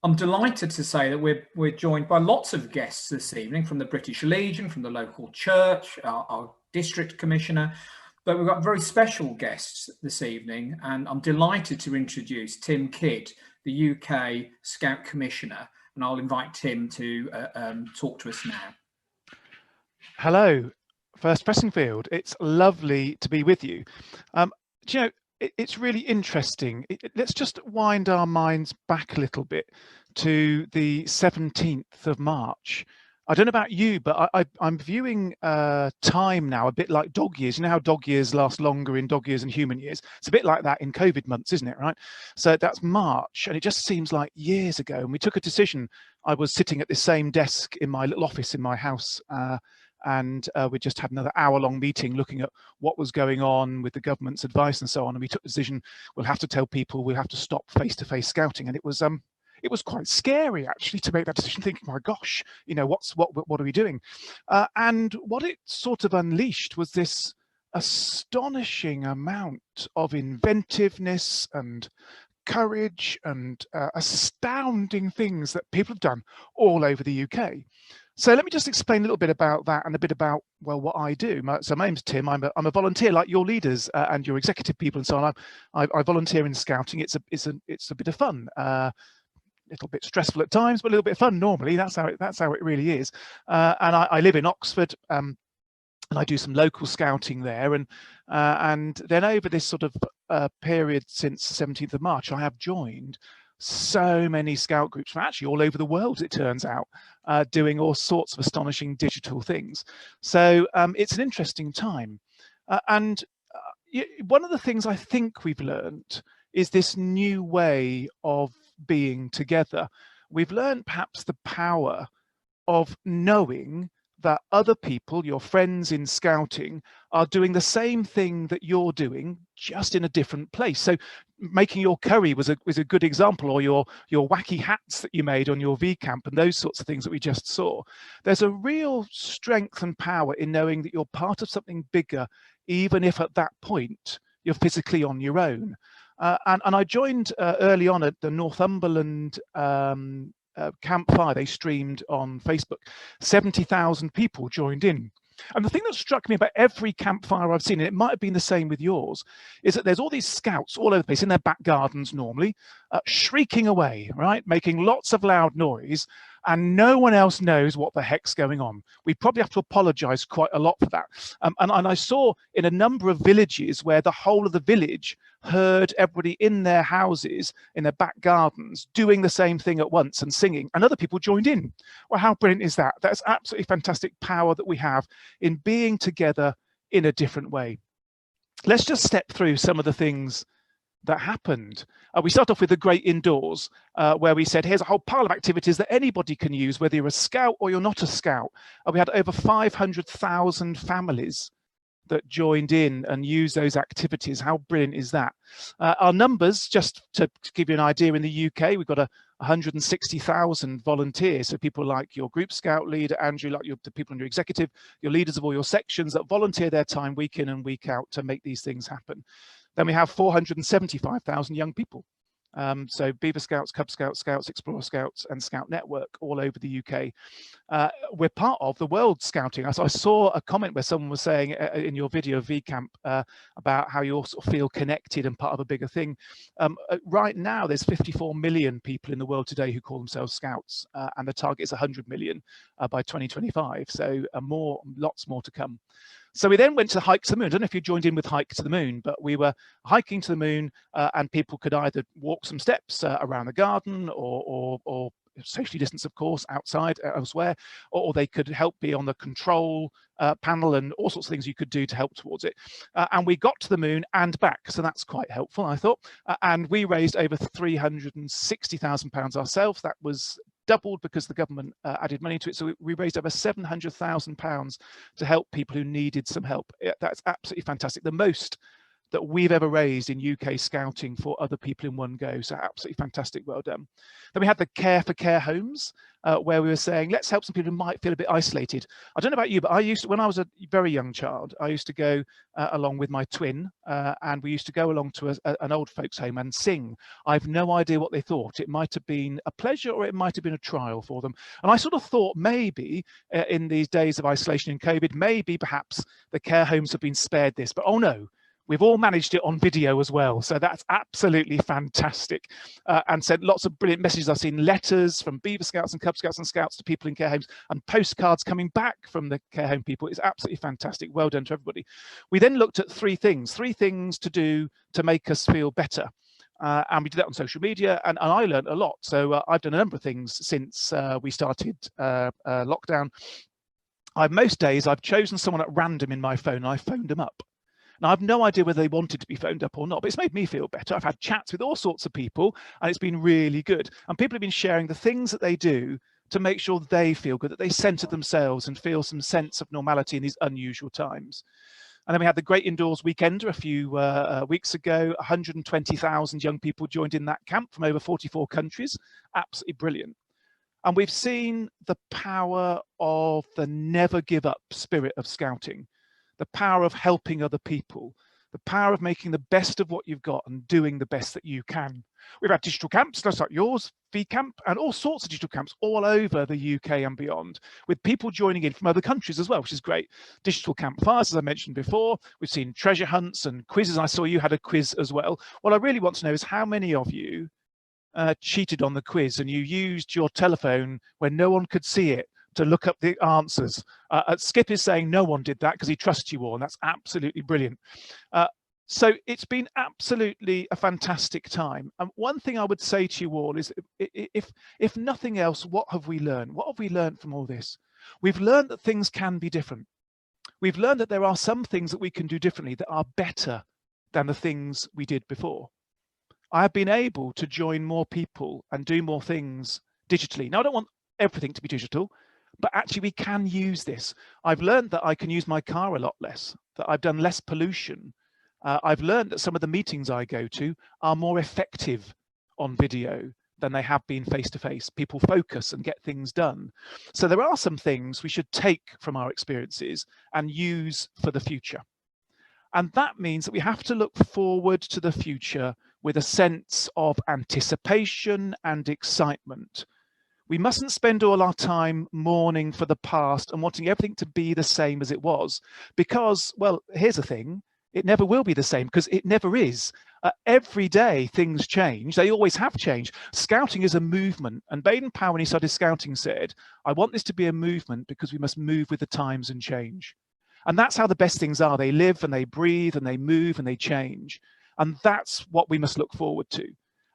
I'm delighted to say that we're joined by lots of guests this evening from the British Legion, from the local church, our district commissioner, but we've got very special guests this evening, and I'm delighted to introduce Tim Kidd, the UK Scout Commissioner, and I'll invite Tim to talk to us now. Hello, First Fressingfield. It's lovely to be with you. Do you know, it's really interesting. Let's just wind our minds back a little bit to the 17th of March. I don't know about you, but I'm viewing time now a bit like dog years. You know how dog years last longer in dog years and human years? It's a bit like that in COVID months, isn't it, right? So that's March, and it just seems like years ago. And we took a decision. I was sitting at the same desk in my little office in my house, and we just had another hour-long meeting looking at what was going on with the government's advice and so on. And we took the decision, we'll have to tell people we'll have to stop face-to-face scouting. And it was quite scary actually to make that decision, thinking, my gosh, you know, what are we doing? And what it sort of unleashed was this astonishing amount of inventiveness and courage and astounding things that people have done all over the UK. So let me just explain a little bit about that and a bit about, well, what I do. So my name's Tim. I'm a volunteer like your leaders and your executive people and so on. I volunteer in scouting. It's a bit of fun. A little bit stressful at times, but a little bit of fun normally. That's how it really is. And I live in Oxford, and I do some local scouting there. And then over this sort of period since the 17th of March, I have joined so many scout groups from actually all over the world, it turns out, doing all sorts of astonishing digital things. So it's an interesting time. One of the things I think we've learned is this new way of being together. We've learned perhaps the power of knowing that other people, your friends in scouting, are doing the same thing that you're doing, just in a different place. So making your curry was a good example, or your wacky hats that you made on your V camp and those sorts of things that we just saw. There's a real strength and power in knowing that you're part of something bigger, even if at that point you're physically on your own. And I joined early on at the Northumberland campfire. They streamed on Facebook. 70,000 people joined in. And the thing that struck me about every campfire I've seen, and it might have been the same with yours, is that there's all these scouts all over the place in their back gardens normally, shrieking away, right? Making lots of loud noise, and no one else knows what the heck's going on. We probably have to apologize quite a lot for that. And I saw in a number of villages where the whole of the village heard everybody in their houses, in their back gardens, doing the same thing at once and singing, and other people joined in. Well, how brilliant is that? That's absolutely fantastic power that we have in being together in a different way. Let's just step through some of the things that happened. We start off with the great indoors, where we said, here's a whole pile of activities that anybody can use, whether you're a scout or you're not a scout. We had over 500,000 families that joined in and used those activities. How brilliant is that? Our numbers, just to give you an idea, in the UK, we've got 160,000 volunteers. So people like your group scout leader, Andrew, like the people in your executive, your leaders of all your sections that volunteer their time week in and week out to make these things happen. Then we have 475,000 young people. So Beaver Scouts, Cub Scouts, Scouts, Explorer Scouts and Scout Network all over the UK. We're part of the World Scouting. So I saw a comment where someone was saying in your video VCamp about how you all sort of feel connected and part of a bigger thing. Right now there's 54 million people in the world today who call themselves Scouts, and the target is 100 million by 2025. So lots more to come. So we then went to Hike to the Moon. I don't know if you joined in with Hike to the Moon, but we were hiking to the moon, and people could either walk some steps around the garden or socially distance, of course, outside, elsewhere, or they could help be on the control panel and all sorts of things you could do to help towards it. And we got to the moon and back, so that's quite helpful, I thought. And we raised over £360,000 ourselves. That was doubled because the government added money to it. So we raised over £700,000 to help people who needed some help. That's absolutely fantastic. The most that we've ever raised in UK Scouting for other people in one go. So absolutely fantastic, well done. Then we had the Care for Care homes, where we were saying, let's help some people who might feel a bit isolated. I don't know about you, but I used to, when I was a very young child, I used to go along with my twin, and we used to go along to an old folks home and sing. I've no idea what they thought. It might have been a pleasure or it might have been a trial for them. And I sort of thought maybe in these days of isolation and COVID, maybe perhaps the care homes have been spared this, but oh no, we've all managed it on video as well. So that's absolutely fantastic, and sent lots of brilliant messages. I've seen letters from Beaver Scouts and Cub Scouts and Scouts to people in care homes, and postcards coming back from the care home people. It's absolutely fantastic. Well done to everybody. We then looked at three things to do to make us feel better. And we did that on social media, and I learned a lot. So I've done a number of things since we started lockdown. Most days I've chosen someone at random in my phone and I phoned them up. Now, I've no idea whether they wanted to be phoned up or not, but it's made me feel better. I've had chats with all sorts of people, and it's been really good. And people have been sharing the things that they do to make sure they feel good, that they centre themselves and feel some sense of normality in these unusual times. And then we had the Great Indoors Weekender a few weeks ago. 120,000 young people joined in that camp from over 44 countries. Absolutely brilliant. And we've seen the power of the never give up spirit of scouting, the power of helping other people, the power of making the best of what you've got and doing the best that you can. We've had digital camps, just like yours, V Camp, and all sorts of digital camps all over the UK and beyond, with people joining in from other countries as well, which is great. Digital campfires, as I mentioned before. We've seen treasure hunts and quizzes. I saw you had a quiz as well. What I really want to know is how many of you cheated on the quiz and you used your telephone when no one could see it to look up the answers. Skip is saying no one did that because he trusts you all, and that's absolutely brilliant. So it's been absolutely a fantastic time. And one thing I would say to you all is, if nothing else, what have we learned? What have we learned from all this? We've learned that things can be different. We've learned that there are some things that we can do differently that are better than the things we did before. I have been able to join more people and do more things digitally. Now, I don't want everything to be digital, but actually we can use this. I've learned that I can use my car a lot less, that I've done less pollution. I've learned that some of the meetings I go to are more effective on video than they have been face-to-face. People focus and get things done. So there are some things we should take from our experiences and use for the future. And that means that we have to look forward to the future with a sense of anticipation and excitement. We mustn't spend all our time mourning for the past and wanting everything to be the same as it was, because, well, here's the thing, it never will be the same, because it never is. Every day things change. They always have changed. Scouting is a movement, and Baden-Powell, when he started scouting, said, I want this to be a movement because we must move with the times and change. And that's how the best things are. They live and they breathe and they move and they change. And that's what we must look forward to.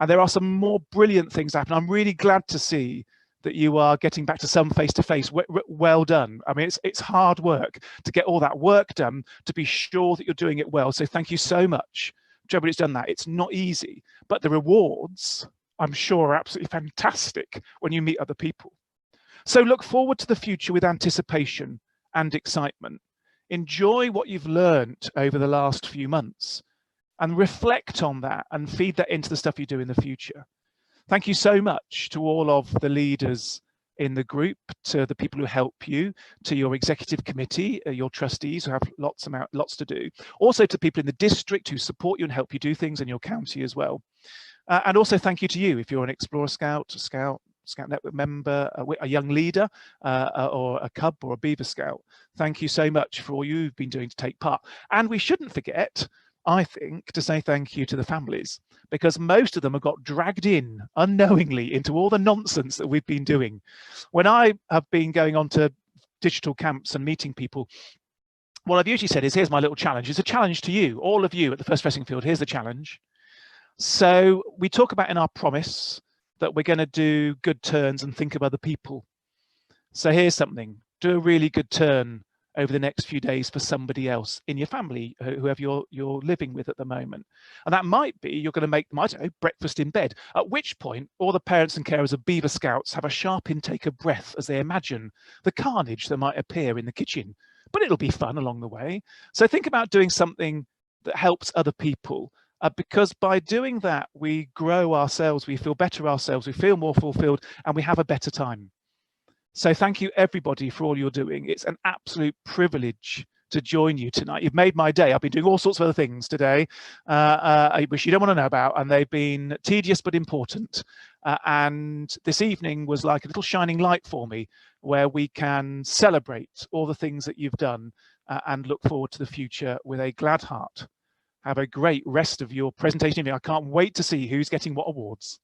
And there are some more brilliant things happening. I'm really glad to see that you are getting back to some face-to-face. Well done. I mean, it's hard work to get all that work done, to be sure that you're doing it well. So thank you so much to everybody who's done that. It's not easy, but the rewards, I'm sure, are absolutely fantastic when you meet other people. So look forward to the future with anticipation and excitement. Enjoy what you've learned over the last few months and reflect on that and feed that into the stuff you do in the future. Thank you so much to all of the leaders in the group, to the people who help you, to your executive committee, your trustees who have lots to do, also to people in the district who support you and help you do things in your county as well. And also thank you to you if you're an Explorer Scout, Scout Network member, a young leader, or a Cub or a Beaver Scout. Thank you so much for all you've been doing to take part. And we shouldn't forget, I think, to say thank you to the families, because most of them have got dragged in unknowingly into all the nonsense that we've been doing. When I have been going on to digital camps and meeting people, what I've usually said is, here's my little challenge. It's a challenge to you, all of you at the First Fressingfield. Here's the challenge. So we talk about in our promise that we're going to do good turns and think of other people. So here's something. Do a really good turn over the next few days for somebody else in your family, whoever you're living with at the moment. And that might be you're going to make them, I don't know, breakfast in bed, at which point all the parents and carers of Beaver Scouts have a sharp intake of breath as they imagine the carnage that might appear in the kitchen. But it'll be fun along the way. So think about doing something that helps other people. Because by doing that, we grow ourselves, we feel better ourselves, we feel more fulfilled, and we have a better time. So thank you, everybody, for all you're doing. It's an absolute privilege to join you tonight. You've made my day. I've been doing all sorts of other things today, which you don't want to know about, and they've been tedious but important. And this evening was like a little shining light for me, where we can celebrate all the things that you've done and look forward to the future with a glad heart. Have a great rest of your presentation evening. I can't wait to see who's getting what awards.